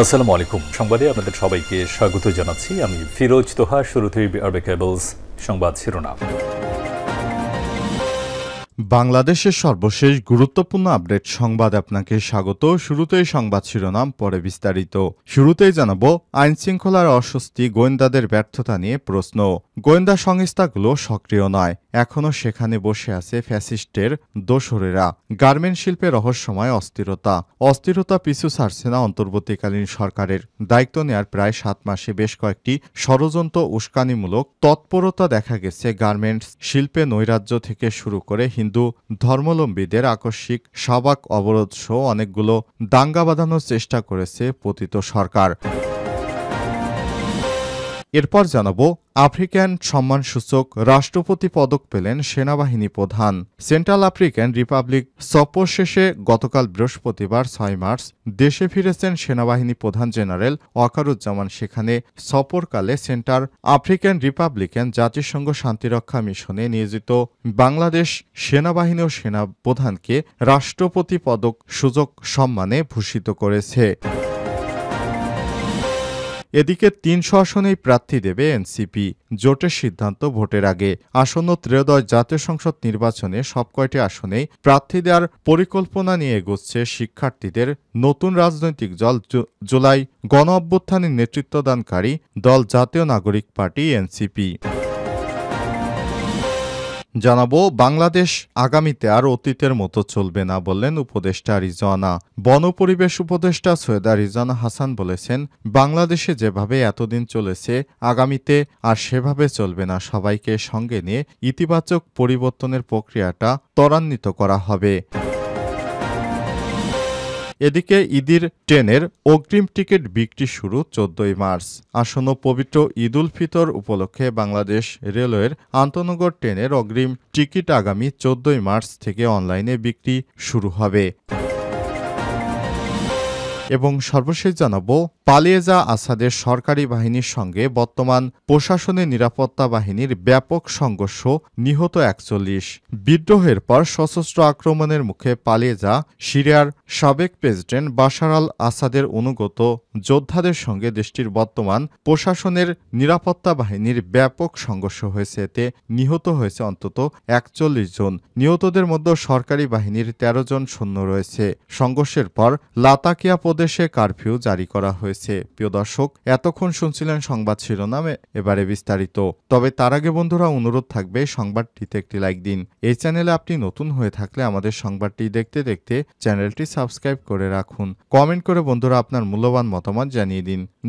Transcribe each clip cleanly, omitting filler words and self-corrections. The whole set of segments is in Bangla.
আসসালামু আলাইকুম। সংবাদে আপনাদের সবাইকে স্বাগত জানাচ্ছি। আমি ফিরোজ তোহা। শুরুতেই আরবে কেবলস সংবাদ শিরোনাম। বাংলাদেশের সর্বশেষ গুরুত্বপূর্ণ আপডেট সংবাদ আপনাকে স্বাগত। শুরুতেই সংবাদ শিরোনাম, পরে বিস্তারিত। শুরুতেই জানাবো, আইন শৃঙ্খলার অস্বস্তি, গোয়েন্দাদের ব্যর্থতা নিয়ে প্রশ্ন। গোয়েন্দা সংস্থাগুলো সক্রিয় নয়, এখনও সেখানে বসে আছে ফ্যাসিস্টের দোসরেরা। গার্মেন্ট শিল্পে রহস্যময় অস্থিরতা পিছু ছাড়ছে না অন্তর্বর্তীকালীন সরকারের। দায়িত্ব নেয়ার প্রায় 7 মাসে বেশ কয়েকটি ষড়যন্ত্র, উস্কানিমূলক তৎপরতা দেখা গেছে। গার্মেন্টস শিল্পে নৈরাজ্য থেকে শুরু করে হিন্দু ধর্মাবলম্বীদের আকস্মিক শাহবাগ অবরোধ সহ অনেকগুলো দাঙ্গা বাঁধানোর চেষ্টা করেছে পতিত সরকার। এরপর জানাবো, আফ্রিকান সম্মানসূচক রাষ্ট্রপতি পদক পেলেন সেনাবাহিনী প্রধান। সেন্ট্রাল আফ্রিকান রিপাবলিক সফর শেষে গতকাল বৃহস্পতিবার 6 মার্চ দেশে ফিরেছেন সেনাবাহিনী প্রধান জেনারেল ওয়াকারুজ্জামান। সেখানে সফরকালে সেন্ট্রাল আফ্রিকান রিপাবলিকান জাতিসংঘ শান্তিরক্ষা মিশনে নিয়োজিত বাংলাদেশ সেনাবাহিনী ও সেনা প্রধানকে রাষ্ট্রপতি পদক সুযোগ সম্মানে ভূষিত করেছে। এদিকে 300 আসনেই প্রার্থী দেবে এনসিপি। জোটের সিদ্ধান্ত ভোটের আগে। আসন্ন ত্রয়োদশ জাতীয় সংসদ নির্বাচনে সবকয়টি আসনেই প্রার্থী দেওয়ার পরিকল্পনা নিয়ে এগোচ্ছে শিক্ষার্থীদের নতুন রাজনৈতিক দল জুলাই গণ অভ্যুত্থানের নেতৃত্বদানকারী দল জাতীয় নাগরিক পার্টি এনসিপি। জানাবো, বাংলাদেশ আগামীতে আর অতীতের মতো চলবে না বললেন উপদেষ্টা রিজওয়ানা। বন পরিবেশ উপদেষ্টা সৈয়দা রিজওয়ানা হাসান বলেছেন, বাংলাদেশে যেভাবে এতদিন চলেছে আগামীতে আর সেভাবে চলবে না। সবাইকে সঙ্গে নিয়ে ইতিবাচক পরিবর্তনের প্রক্রিয়াটা ত্বরান্বিত করা হবে। এদিকে ঈদের ট্রেনের অগ্রিম টিকিট বিক্রি শুরু 14 মার্চ। আসন্ন পবিত্র ঈদ উল ফিতর উপলক্ষে বাংলাদেশ রেলওয়ের আন্তনগর ট্রেনের অগ্রিম টিকিট আগামী 14 মার্চ থেকে অনলাইনে বিক্রি শুরু হবে। এবং সর্বশেষ জানাবো, পালিয়ে যা আসাদের সরকারি বাহিনীর সঙ্গে বর্তমান প্রশাসনের নিরাপত্তা বাহিনীর ব্যাপক সংঘর্ষ, নিহত 41। বিদ্রোহের পর সশস্ত্র আক্রমণের মুখে পালিয়ে যা সিরিয়ার সাবেক প্রেসিডেন্ট বাশার আল আসাদের অনুগত যোদ্ধাদের সঙ্গে দেশটির বর্তমান প্রশাসনের নিরাপত্তা বাহিনীর ব্যাপক সংঘর্ষ হয়েছে। এতে নিহত হয়েছে অন্তত 41 জন। নিহতদের মধ্যে সরকারি বাহিনীর 13 জন সৈন্য রয়েছে। সংঘর্ষের পর লাতাকিয়া প্রদেশে কারফিউ জারি করা হয়েছে। প্রিয় দর্শক, এতক্ষণ শুনছিলেন সংবাদ শিরোনামে, এবারে বিস্তারিত। তবে তার আগে বন্ধুরা, অনুরোধ থাকবে সংবাদটিতে একটি লাইক দিন। এই চ্যানেলে আপনি নতুন হয়ে থাকলে আমাদের সংবাদটি দেখতে দেখতে চ্যানেলটি সাবস্ক্রাইব করে রাখুন। কমেন্ট করে বন্ধুরা আপনার মূল্যবান মতামত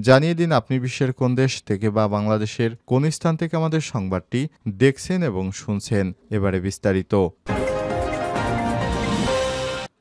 জানিয়ে দিন আপনি বিশ্বের কোন দেশ থেকে বা বাংলাদেশের কোন স্থান থেকে আমাদের সংবাদটি দেখছেন এবং শুনছেন। এবারে বিস্তারিত।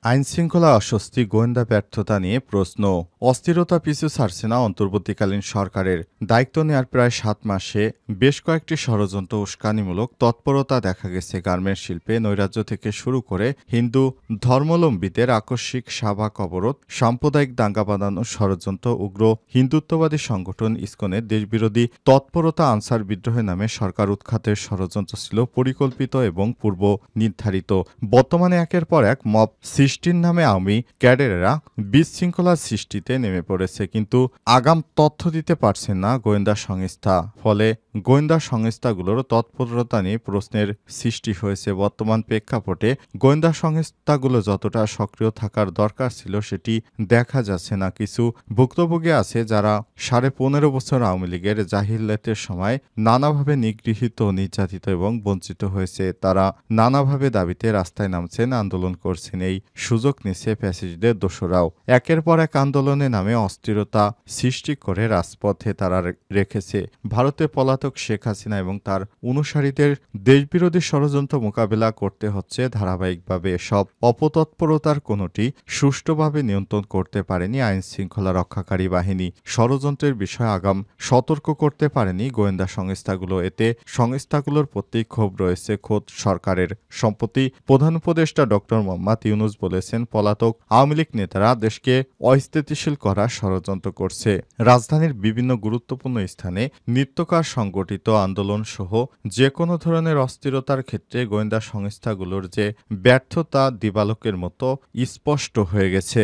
আইন শৃঙ্খলা অস্বস্তি, গোয়েন্দা ব্যর্থতা নিয়ে প্রশ্ন। অস্থিরতা পিছু ছাড়ছে না অন্তর্বর্তীকালীন সরকারের। দায়িত্ব নেওয়ার প্রায় 7 মাসে বেশ কয়েকটি ষড়যন্ত্র, উস্কানিমূলক তৎপরতা দেখা গেছে। গার্মেন্ট শিল্পে নৈরাজ্য থেকে শুরু করে হিন্দু ধর্মাবলম্বীদের আকস্মিক শাহবাগ অবরোধ, সাম্প্রদায়িক দাঙ্গা বাঁধানোর ষড়যন্ত্র, উগ্র হিন্দুত্ববাদী সংগঠন ইসকনের দেশবিরোধী তৎপরতা, আনসার বিদ্রোহের নামে সরকার উৎখাতের ষড়যন্ত্র ছিল পরিকল্পিত এবং পূর্ব নির্ধারিত। বর্তমানে একের পর এক মব সৃষ্টির নামে আওয়ামী ক্যাডারেরা বিশৃঙ্খলা সৃষ্টিতে নেমে পড়েছে, কিন্তু আগাম তথ্য দিতে পারছে না গোয়েন্দা সংস্থা। ফলে গোয়েন্দা সংস্থাগুলোর তৎপরতা নিয়ে প্রশ্নের সৃষ্টি হয়েছে। বর্তমান প্রেক্ষাপটে গোয়েন্দা সংস্থাগুলো যতটা সক্রিয় থাকার দরকার ছিল সেটি দেখা যাচ্ছে না। কিছু ভুক্তভোগী আছে যারা 15.5 বছর আওয়ামী লীগের জাহিলিয়াতের সময় নানাভাবে নিগৃহীত, নির্যাতিত এবং বঞ্চিত হয়েছে। তারা নানাভাবে দাবিতে রাস্তায় নামছেন, আন্দোলন করছেন। এই সুযোগ নিচ্ছে ফ্যাসিস্টদের দোসরাও। একের পর এক আন্দোলনের নামে অস্থিরতা সৃষ্টি করে রাজপথে তারা রেখেছে। ভারতে পলাতক শেখ হাসিনা এবং তার অনুসারীদের দেশবিরোধী ষড়যন্ত্র মোকাবেলা করতে হচ্ছে ধারাবাহিকভাবে। সব অপতৎপরতার কোনোটি সুষ্ঠুভাবে নিয়ন্ত্রণ করতে পারেনি আইন শৃঙ্খলা রক্ষাকারী বাহিনী। ষড়যন্ত্রের বিষয়ে আগাম সতর্ক করতে পারেনি গোয়েন্দা সংস্থাগুলো। এতে সংস্থাগুলোর প্রতি ক্ষোভ রয়েছে খোদ সরকারের। সম্প্রতি প্রধান উপদেষ্টা ডক্টর মোহাম্মদ ইউনূস বলেছেন, পলাতক আওয়ামী লীগ নেতারা দেশকে অস্থিতিশীল করার ষড়যন্ত্র করছে। রাজধানীর বিভিন্ন গুরুত্বপূর্ণ স্থানে নিত্যকার সংগঠিত আন্দোলন সহ যে কোনো ধরনের অস্থিরতার ক্ষেত্রে গোয়েন্দা সংস্থাগুলোর যে ব্যর্থতা দিবালোকের মতো স্পষ্ট হয়ে গেছে।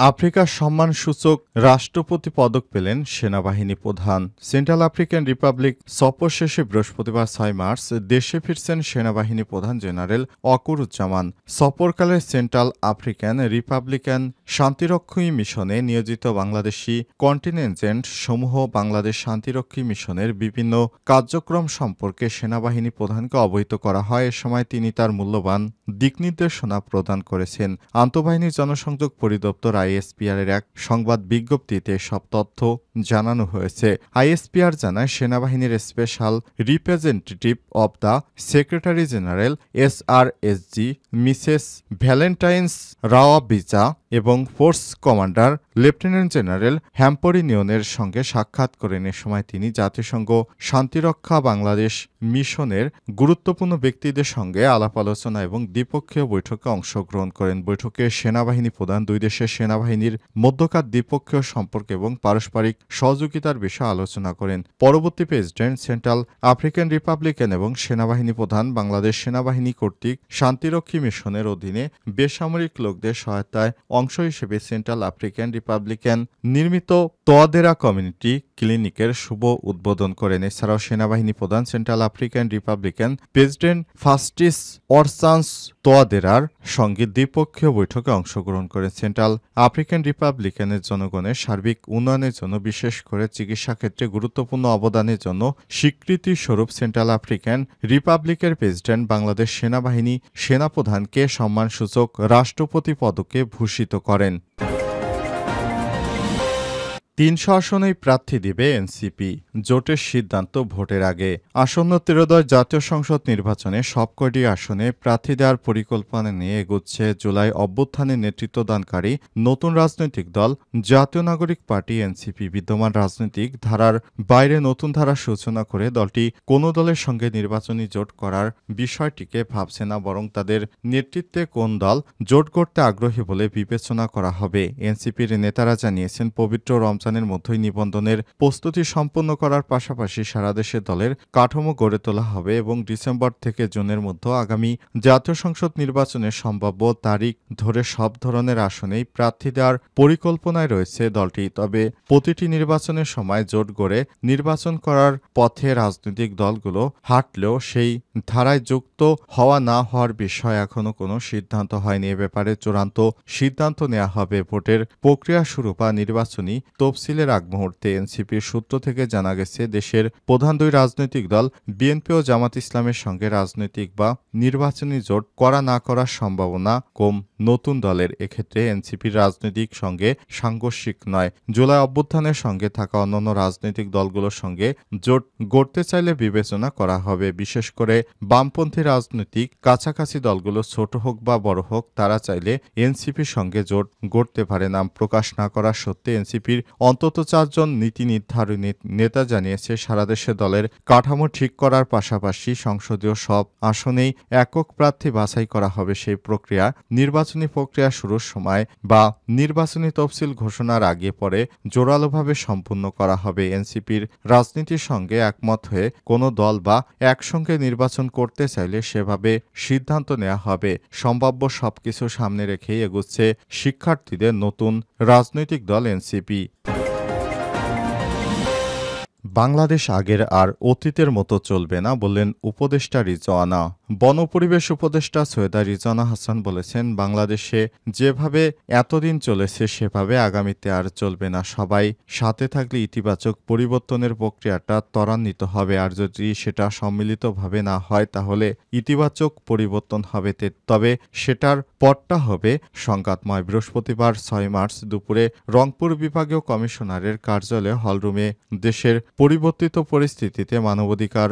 আফ্রিকার সম্মানসূচক রাষ্ট্রপতি পদক পেলেন সেনাবাহিনী প্রধান। সেন্ট্রাল আফ্রিকান রিপাবলিক সফর শেষে বৃহস্পতিবার ৬ মার্চ দেশে ফিরছেন সেনাবাহিনী প্রধান জেনারেল ওয়াকুরুজ্জামান। সফরকালে সেন্ট্রাল আফ্রিকান রিপাবলিকান শান্তিরক্ষী মিশনে নিয়োজিত বাংলাদেশি কন্টিনজেন্ট সমূহ বাংলাদেশ শান্তিরক্ষী মিশনের বিভিন্ন কার্যক্রম সম্পর্কে সেনাবাহিনী প্রধানকে অবহিত করা হয়। এ সময় তিনি তার মূল্যবান দিকনির্দেশনা প্রদান করেছেন। আন্তঃবাহিনী জনসংযোগ পরিদপ্তর আইএসপিআর এর এক সংবাদ বিজ্ঞপ্তিতে সব তথ্য জানানো হয়েছে। আইএসপিআর জানায়, সেনাবাহিনীর special representative of the secretary general SRSG Mrs Valentines Rugwabiza এবং ফোর্স কমান্ডার লেফটেন্যান্ট জেনারেল হ্যাম্পরিনিয়নের সঙ্গে সাক্ষাৎ করেন। এ সময় তিনি জাতিসংঘ শান্তিরক্ষা বাংলাদেশ মিশনের গুরুত্বপূর্ণ ব্যক্তিদের সঙ্গে আলাপ আলোচনা এবং দ্বিপক্ষীয় বৈঠকে অংশগ্রহণ করেন। বৈঠকে সেনাবাহিনী প্রধান দুই দেশের সেনাবাহিনীর মধ্যকার দ্বিপক্ষীয় সম্পর্ক এবং পারস্পরিক সহযোগিতার বিষয়ে আলোচনা করেন। পরবর্তী প্রেসিডেন্ট সেন্ট্রাল আফ্রিকান রিপাবলিকান এবং সেনাবাহিনী প্রধান বাংলাদেশ সেনাবাহিনী কর্তৃক শান্তিরক্ষী মিশনের অধীনে বেসামরিক লোকদের সহায়তায় অংশ হিসেবে সেন্ট্রাল আফ্রিকান রিপাবলিকান নির্মিত তোয়াদেরা কমিউনিটি ক্লিনিকের শুভ উদ্বোধন করেন। এছাড়াও সেনাবাহিনী প্রধান সেন্ট্রাল আফ্রিকান রিপাবলিকান প্রেসিডেন্ট ফাস্টিস অরসান্স তোয়াদেরার সঙ্গে দ্বিপক্ষীয় বৈঠকে অংশগ্রহণ করেন। সেন্ট্রাল আফ্রিকান রিপাবলিকানের জনগণের সার্বিক উন্নয়নের জন্য, বিশেষ করে চিকিৎসা ক্ষেত্রে গুরুত্বপূর্ণ অবদানের জন্য স্বীকৃতি স্বরূপ সেন্ট্রাল আফ্রিকান রিপাবলিকের প্রেসিডেন্ট বাংলাদেশ সেনাবাহিনী সেনাপ্রধানকে সম্মানসূচক রাষ্ট্রপতি পদকে ভূষিত করেন। ৩০০ আসনেই প্রার্থী দিবে এনসিপি, জোটের সিদ্ধান্ত ভোটের আগে। আসন্ন ত্রয়োদশ জাতীয় সংসদ নির্বাচনে সবকটি আসনে প্রার্থী দেওয়ার পরিকল্পনা নিয়ে এগোচ্ছে জুলাই অভ্যুত্থানে নেতৃত্বদানকারী নতুন রাজনৈতিক দল জাতীয় নাগরিক পার্টি এনসিপি। বিদ্যমান রাজনৈতিক ধারার বাইরে নতুন ধারার সূচনা করে দলটি কোনো দলের সঙ্গে নির্বাচনী জোট করার বিষয়টিকে ভাবছে না, বরং তাদের নেতৃত্বে কোন দল জোট করতে আগ্রহী বলে বিবেচনা করা হবে। এনসিপির নেতারা জানিয়েছেন, পবিত্র রমজানের মধ্যেই নিবন্ধনের প্রস্তুতি সম্পন্ন করার পাশাপাশি সারা দেশে দলের কাঠামো গড়ে তোলা হবে এবং ডিসেম্বর থেকে জুনের মধ্যে আগামী জাতীয় সংসদ নির্বাচনের সম্ভাব্য তারিখ ধরে সব ধরনের আসনেই প্রার্থী দেওয়ার পরিকল্পনায় রয়েছে দলটি। তবে প্রতিটি নির্বাচনের সময় জোট গড়ে নির্বাচন করার পথে রাজনৈতিক দলগুলো হাঁটলেও সেই ধারায় যুক্ত হওয়া না হওয়ার বিষয়ে এখনো কোনো সিদ্ধান্ত হয়নি। এ ব্যাপারে চূড়ান্ত সিদ্ধান্ত নেওয়া হবে ভোটের প্রক্রিয়া শুরু বা নির্বাচনী তফসিলের আগ মুহূর্তে। এনসিপির সূত্র থেকে জানা গেছে, দেশের প্রধান দুই রাজনৈতিক দল বিএনপি ও জামাত ইসলামের সঙ্গে রাজনৈতিক বা নির্বাচনী জোট করা না করার সম্ভাবনা কম নতুন দলের। এক্ষেত্রে এনসিপির রাজনৈতিক সঙ্গে সাংঘর্ষিক নয়। জুলাই অভ্যুত্থানের সঙ্গে থাকা অন্যান্য রাজনৈতিক দলগুলোর সঙ্গে জোট গড়তে চাইলে বিবেচনা করা হবে। বিশেষ করে বামপন্থী রাজনৈতিক কাছাকাছি দলগুলো ছোট হোক বা বড় হোক, তারা চাইলে এনসিপির সঙ্গে জোট গড়তে পারে। নাম প্রকাশ না করার সত্ত্বে এনসিপির অন্তত 4 জন নীতি নির্ধারণী নেতা জানিয়েছে, সারা দেশে দলের কাঠামো ঠিক করার পাশাপাশি সংসদীয় সব আসনেই একক প্রার্থী বাছাই করা হবে। সেই প্রক্রিয়া নির্বাচনী প্রক্রিয়া শুরুর সময় বা নির্বাচনী তফসিল ঘোষণার আগে পরে জোরালোভাবে সম্পূর্ণ করা হবে। এনসিপির রাজনীতির সঙ্গে একমত হয়ে কোনো দল বা একসঙ্গে নির্বাচন করতে চাইলে সেভাবে সিদ্ধান্ত নেওয়া হবে। সম্ভাব্য সবকিছু সামনে রেখেই এগুচ্ছে শিক্ষার্থীদের নতুন রাজনৈতিক দল এনসিপি। বাংলাদেশ আগের আর অতীতের মতো চলবে না বললেন উপদেষ্টা রিজওয়ানা। বন পরিবেশ উপদেষ্টা সৈয়দা রিজওয়ানা হাসান বলেছেন, বাংলাদেশে যেভাবে এতদিন চলেছে সেভাবে আগামীতে আর চলবে না। সবাই সাথে থাকলে ইতিবাচক পরিবর্তনের প্রক্রিয়াটা ত্বরান্বিত হবে। আর যদি সেটা সম্মিলিতভাবে না হয় তাহলে ইতিবাচক পরিবর্তন হবে, তবে সেটার পথটা হবে সংঘাতময়। বৃহস্পতিবার 6 মার্চ দুপুরে রংপুর বিভাগীয় কমিশনারের কার্যালয়ে হলরুমে দেশের পরিবর্তিত পরিস্থিতিতে মানবাধিকার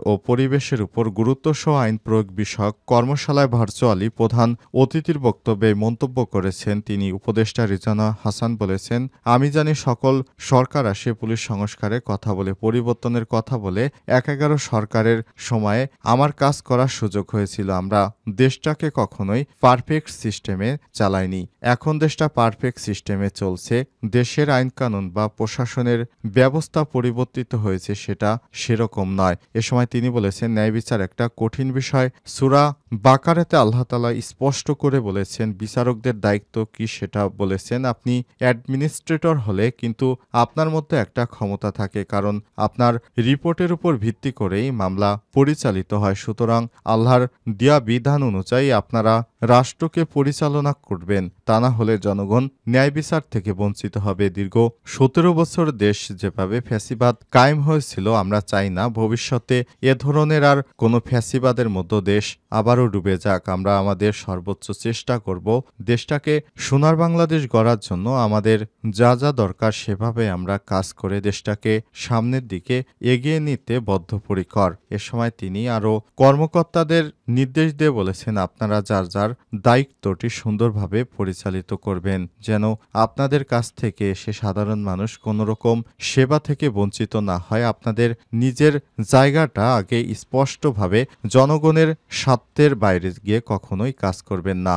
ও পরিবেশের উপর গুরুত্বসহ আইন প্রয়োগ বিষয়ক কর্মশালায় ভার্চুয়ালি প্রধান অতিথির বক্তব্যে মন্তব্য করেছেন তিনি। উপদেষ্টা রিজওয়ানা হাসান বলেছেন, আমি জানি সকল সরকার আসে পুলিশ সংস্কারের কথা বলে, পরিবর্তনের কথা বলে। ১/১১ সরকারের সময়ে আমার কাজ করার সুযোগ হয়েছিল। আমরা দেশটাকে কখনোই পারফেক্ট সিস্টেমে চালাইনি। এখন দেশটা পারফেক্ট সিস্টেমে চলছে। দেশের আইনকানুন বা প্রশাসনের ব্যবস্থা পরিবর্তিত হয়েছে, সেটা সেরকম নয়। এ সময় তিনি বলেছেন, বলেছেন, ন্যায় বিচার একটা কঠিন বিষয়। সূরা বাকারাতে আল্লাহ তাআলা স্পষ্ট করে বলেছেন বিচারকদের দায়িত্ব কি সেটা বলেছেন। আপনি অ্যাডমিনিস্ট্রেটর হলে কিন্তু আপনার মধ্যে একটা ক্ষমতা থাকে, কারণ আপনার রিপোর্টের উপর ভিত্তি করেই মামলা পরিচালিত হয়। সুতরাং আল্লাহর দেয়া বিধান অনুযায়ী আপনারা রাষ্ট্রকে পরিচালনা করবেন, তা না হলে জনগণ ন্যায় বিচার থেকে বঞ্চিত হবে। দীর্ঘ ১৭ বছর দেশ যেভাবে ফ্যাসিবাদ কায়েম হয়েছিল, আমরা চাই না ভবিষ্যতে এ ধরনের আর কোনো ফ্যাসিবাদের মধ্য দেশ আবারও ডুবে যাক। আমরা আমাদের সর্বোচ্চ চেষ্টা করব দেশটাকে সোনার বাংলাদেশ গড়ার জন্য। আমাদের যা যা দরকার সেভাবে আমরা কাজ করে দেশটাকে সামনের দিকে এগিয়ে নিতে বদ্ধপরিকর। এ সময় তিনি আরও কর্মকর্তাদের নির্দেশ দিয়ে বলেছেন, আপনারা যার যার দায়িত্বটি সুন্দরভাবে পরিচালিত করবেন, যেন আপনাদের কাছ থেকে এসে সাধারণ মানুষ কোনো রকম সেবা থেকে বঞ্চিত না হয়। আপনাদের নিজের জায়গাটা আগে স্পষ্টভাবে জনগণের স্বার্থের বাইরে গিয়ে কখনোই কাজ করবেন না।